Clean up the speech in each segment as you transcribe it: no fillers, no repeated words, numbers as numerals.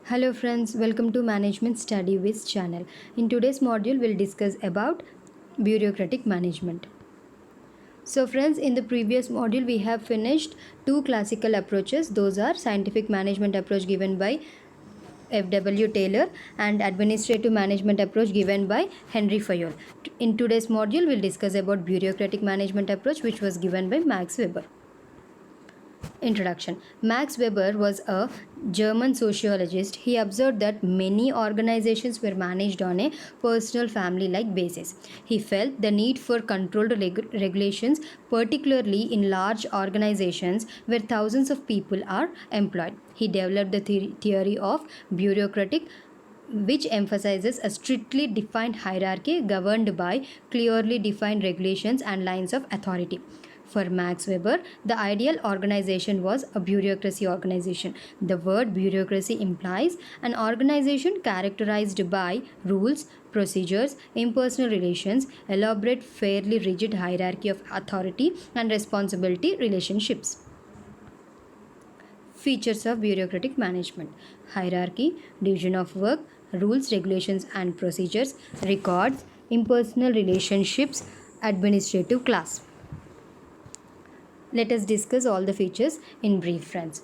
Hello friends, welcome to Management Study With channel. In today's module, we'll discuss about bureaucratic management. So friends, in the previous module, we have finished two classical approaches. Those are scientific management approach given by F.W. Taylor and administrative management approach given by Henry Fayol. In today's module, we'll discuss about bureaucratic management approach which was given by Max Weber. Introduction. Max Weber was a German sociologist. He observed that many organizations were managed on a personal family like basis. He felt the need for controlled regulations, particularly in large organizations where thousands of people are employed. He developed the theory of bureaucratic, which emphasizes a strictly defined hierarchy governed by clearly defined regulations and lines of authority. For Max Weber, the ideal organization was a bureaucracy organization. The word bureaucracy implies an organization characterized by rules, procedures, impersonal relations, elaborate, fairly rigid hierarchy of authority and responsibility relationships. Features of bureaucratic management: hierarchy, division of work, rules, regulations and procedures, records, impersonal relationships, administrative class. Let us discuss all the features in brief, friends.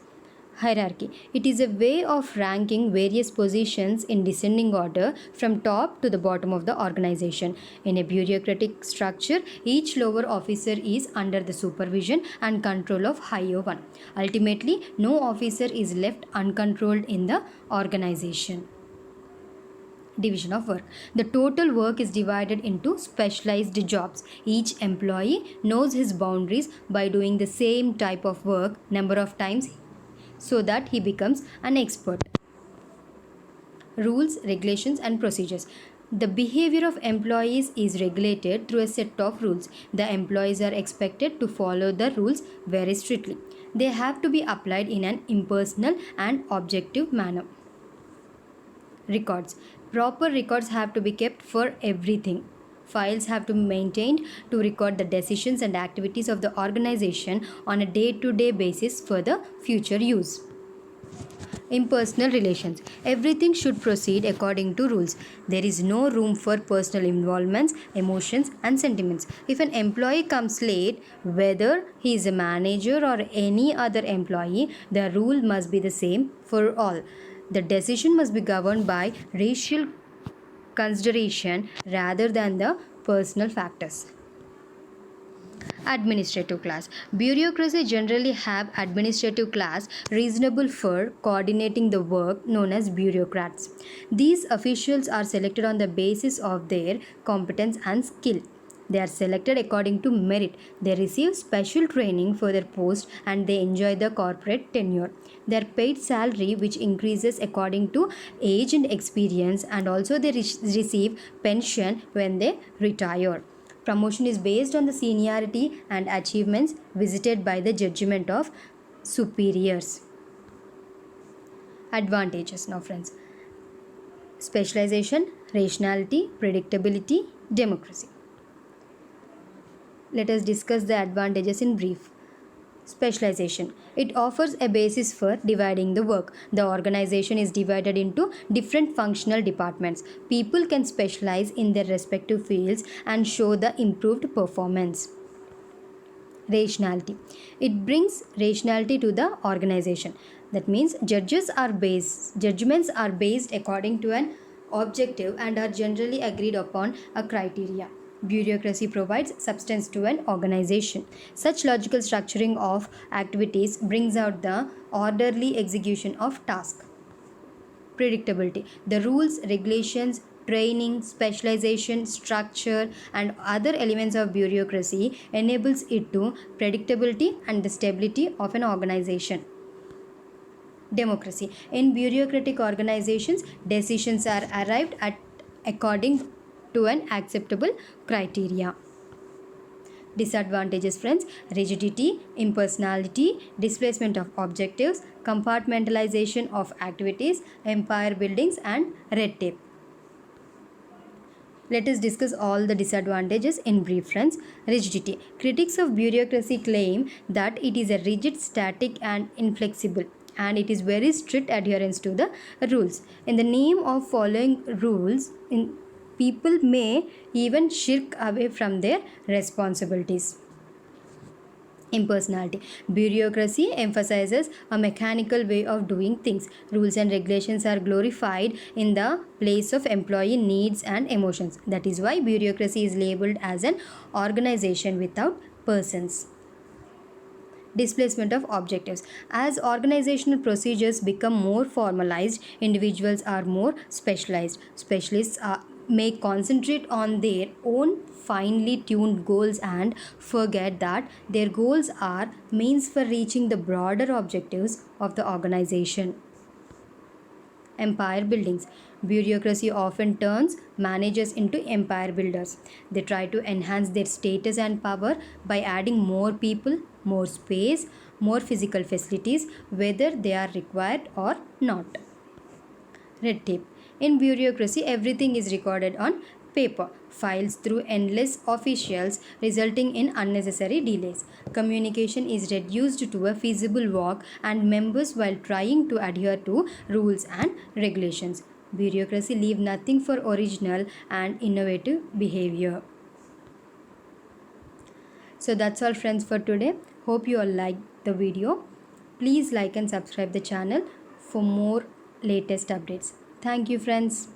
Hierarchy. It is a way of ranking various positions in descending order from top to the bottom of the organization. In a bureaucratic structure, each lower officer is under the supervision and control of higher one. Ultimately, no officer is left uncontrolled in the organization. Division of work. The total work is divided into specialized jobs. Each employee knows his boundaries by doing the same type of work number of times so that he becomes an expert. Rules, regulations and procedures. The behavior of employees is regulated through a set of rules. The employees are expected to follow the rules very strictly. They have to be applied in an impersonal and objective manner. Records. Proper records have to be kept for everything. Files have to be maintained to record the decisions and activities of the organization on a day-to-day basis for the future use. Impersonal relations. Everything should proceed according to rules. There is no room for personal involvements, emotions and sentiments. If an employee comes late, whether he is a manager or any other employee, the rule must be the same for all. The decision must be governed by racial consideration rather than the personal factors. Administrative class. Bureaucracy generally have administrative class reasonable for coordinating the work, known as bureaucrats. These officials are selected on the basis of their competence and skill. They are selected according to merit. They receive special training for their post and they enjoy the corporate tenure. They are paid salary which increases according to age and experience, and also they receive pension when they retire. Promotion is based on the seniority and achievements visited by the judgment of superiors. Advantages now, friends. Specialization, rationality, predictability, democracy. Let us discuss the advantages in brief. Specialization. It offers a basis for dividing the work. The organization is divided into different functional departments. People can specialize in their respective fields and show the improved performance. Rationality. It brings rationality to the organization. That means judgments are based according to an objective and are generally agreed upon a criteria. Bureaucracy provides substance to an organization. Such logical structuring of activities brings out the orderly execution of tasks. Predictability. The rules, regulations, training, specialization, structure and other elements of bureaucracy enables it to predictability and the stability of an organization. Democracy. In bureaucratic organizations, decisions are arrived at according to an acceptable criteria. Disadvantages, friends: rigidity, impersonality, displacement of objectives, compartmentalization of activities, empire buildings and red tape. Let us discuss all the disadvantages in brief, friends. Rigidity. Critics of bureaucracy claim that it is a rigid, static and inflexible. and it is very strict adherence to the rules. In the name of following rules, people may even shirk away from their responsibilities. Impersonality. Bureaucracy emphasizes a mechanical way of doing things. Rules and regulations are glorified in the place of employee needs and emotions. That is why bureaucracy is labeled as an organization without persons. Displacement of objectives. As organizational procedures become more formalized, individuals are more specialized. May concentrate on their own finely tuned goals and forget that their goals are means for reaching the broader objectives of the organization. Empire buildings. Bureaucracy often turns managers into empire builders. They try to enhance their status and power by adding more people, more space, more physical facilities, whether they are required or not. Red tape. In bureaucracy, everything is recorded on paper, files through endless officials, resulting in unnecessary delays. Communication is reduced to a feasible walk, and members, while trying to adhere to rules and regulations. Bureaucracy leave nothing for original and innovative behavior. So that's all, friends, for today. Hope you all liked the video. Please like and subscribe the channel for more latest updates. Thank you, friends.